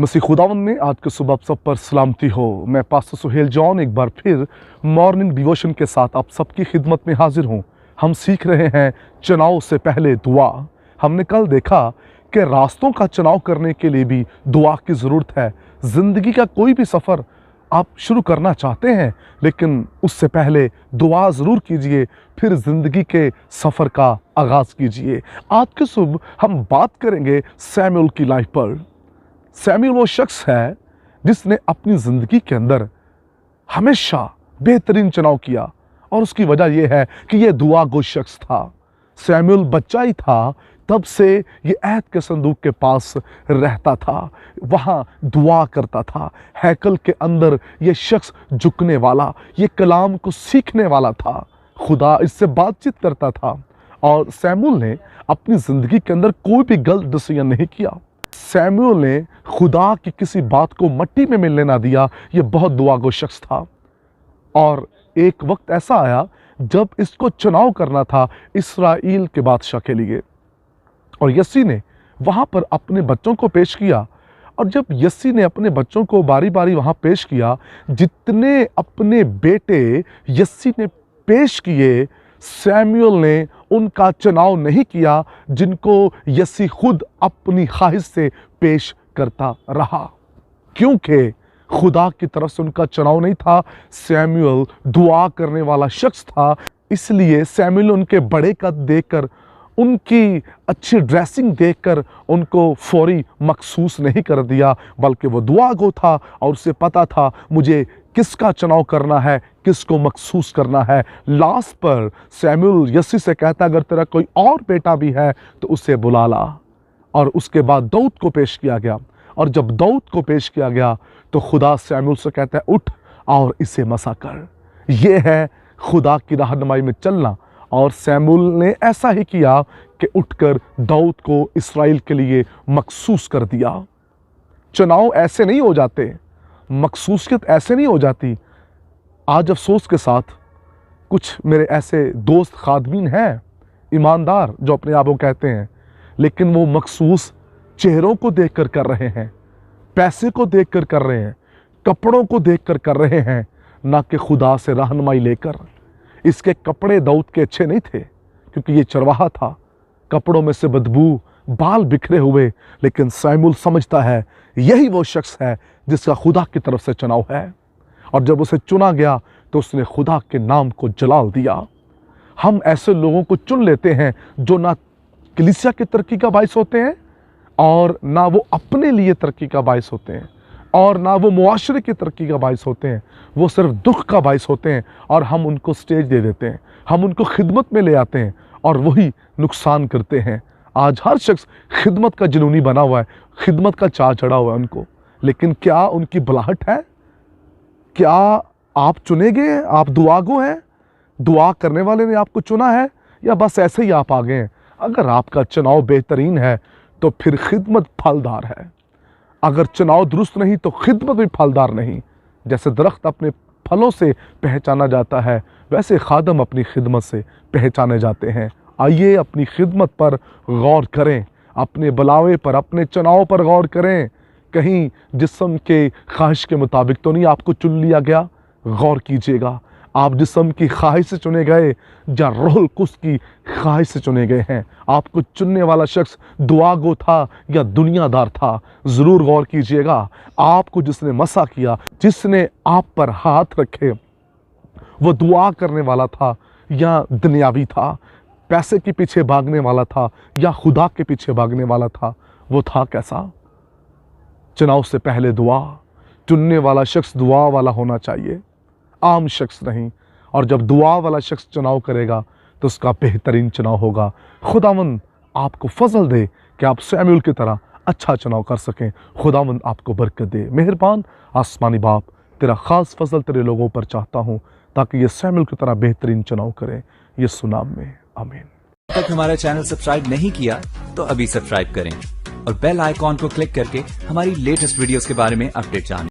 मसीह खुदावंद में आज की सुबह आप सब पर सलामती हो। मैं पास्टर सुहेल जॉन एक बार फिर मॉर्निंग डिवोशन के साथ आप सबकी खिदमत में हाजिर हूँ। हम सीख रहे हैं चुनाव से पहले दुआ। हमने कल देखा कि रास्तों का चुनाव करने के लिए भी दुआ की ज़रूरत है। ज़िंदगी का कोई भी सफ़र आप शुरू करना चाहते हैं, लेकिन उससे पहले दुआ ज़रूर कीजिए, फिर ज़िंदगी के सफ़र का आगाज़ कीजिए। आज की सुबह हम बात करेंगे सैमुअल की लाइफ पर। सैमुअल वो शख्स है जिसने अपनी ज़िंदगी के अंदर हमेशा बेहतरीन चुनाव किया, और उसकी वजह यह है कि यह दुआ गो शख्स था। सैमुअल बच्चा ही था तब से ये ऐद के संदूक के पास रहता था, वहाँ दुआ करता था। हैकल के अंदर ये शख्स झुकने वाला, ये कलाम को सीखने वाला था, खुदा इससे बातचीत करता था। और सैमुअल ने अपनी ज़िंदगी के अंदर कोई भी गलत डिसीजन नहीं किया। सैमुअल ने खुदा की किसी बात को मिट्टी में मिलने ना दिया। ये बहुत दुआगो शख्स था। और एक वक्त ऐसा आया जब इसको चुनाव करना था इस्राएल के बादशाह के लिए, और यस्सी ने वहाँ पर अपने बच्चों को पेश किया। और जब यस्सी ने अपने बच्चों को बारी बारी वहाँ पेश किया, जितने अपने बेटे यस्सी ने पेश किए, सैमुअल ने उनका चुनाव नहीं किया, जिनको यस्सी खुद अपनी ख्वाहिश से पेश करता रहा, क्योंकि खुदा की तरफ से उनका चुनाव नहीं था। सैमुअल दुआ करने वाला शख्स था, इसलिए सैमुअल उनके बड़े कद देखकर, उनकी अच्छी ड्रेसिंग देखकर उनको फौरी मखसूस नहीं कर दिया, बल्कि वो दुआ गो था और उसे पता था मुझे किसका चुनाव करना है, किसको मखसूस करना है। लास्ट पर सैमुअल यस्सी से कहता, अगर तेरा कोई और बेटा भी है तो उसे बुला ला। और उसके बाद दाऊद को पेश किया गया, और जब दाऊद को पेश किया गया तो खुदा सैमुअल से कहता है, उठ और इसे मसा कर। यह है खुदा की रहनुमाई में चलना। और सैमुअल ने ऐसा ही किया कि उठकर दाऊद को इस्राएल के लिए मखसूस कर दिया। चुनाव ऐसे नहीं हो जाते, मखसूसियत ऐसे नहीं हो जाती। आज अफसोस के साथ कुछ मेरे ऐसे दोस्त खादमीन हैं, ईमानदार जो अपने आप को कहते हैं, लेकिन वो मखसूस चेहरों को देखकर कर रहे हैं, पैसे को देखकर कर रहे हैं, कपड़ों को देखकर कर रहे हैं, ना कि खुदा से रहनुमाई लेकर। इसके कपड़े दाऊद के अच्छे नहीं थे, क्योंकि ये चरवाहा था, कपड़ों में से बदबू, बाल बिखरे हुए। लेकिन सैमुअल समझता है यही वो शख्स है जिसका खुदा की तरफ से चुनाव है, और जब उसे चुना गया तो उसने खुदा के नाम को जलाल दिया। हम ऐसे लोगों को चुन लेते हैं जो ना कलीसिया की तरक्की का बाइस होते हैं, और ना वो अपने लिए तरक्की का बाइस होते हैं, और ना वो मुआशरे की तरक्की का बाइस होते हैं। वो सिर्फ दुख का बाइस होते हैं, और हम उनको स्टेज दे देते हैं, हम उनको खिदमत में ले आते हैं, और वही नुकसान करते हैं। आज हर शख्स खिदमत का जुनूनी बना हुआ है, खिदमत का चाह चढ़ा हुआ है उनको, लेकिन क्या उनकी बुलाहट है? क्या आप चुने गए हैं? आप दुआगो हैं? दुआ करने वाले ने आपको चुना है, या बस ऐसे ही आप आ गए हैं? अगर आपका चुनाव बेहतरीन है तो फिर खिदमत फलदार है। अगर चुनाव दुरुस्त नहीं तो खिदमत भी फलदार नहीं। जैसे दरख्त अपने फलों से पहचाना जाता है, वैसे खादम अपनी खिदमत से पहचाने जाते हैं। आइए अपनी खिदमत पर गौर करें, अपने बुलावे पर, अपने चुनाव पर गौर करें। कहीं जिस्म के ख्वाहिश के मुताबिक तो नहीं आपको चुन लिया गया? गौर कीजिएगा, आप जिस्म की ख्वाहिश से चुने गए या रूहुल कुद्स की ख्वाहिश से चुने गए हैं? आपको चुनने वाला शख्स दुआगो था या दुनियादार था? ज़रूर गौर कीजिएगा। आपको जिसने मसा किया, जिसने आप पर हाथ रखे, वो दुआ करने वाला था या दुनियावी था? पैसे के पीछे भागने वाला था या खुदा के पीछे भागने वाला था? वो था कैसा? चुनाव से पहले दुआ। चुनने वाला शख्स दुआ वाला होना चाहिए, आम शख्स नहीं। और जब दुआ वाला शख्स चुनाव करेगा तो उसका बेहतरीन चुनाव होगा। खुदावंद आपको फजल दे कि आप सैमुअल की तरह अच्छा चुनाव कर सकें। खुदावंद आपको बरकत दे। मेहरबान आसमानी बाप, तेरा ख़ास फजल तेरे लोगों पर चाहता हूँ, ताकि ये सैमुअल की तरह बेहतरीन चुनाव करें। यीशु नाम में आमीन। अब तक हमारा चैनल सब्सक्राइब नहीं किया तो अभी सब्सक्राइब करें, और बेल आइकॉन को क्लिक करके हमारी लेटेस्ट वीडियोस के बारे में अपडेट जानें।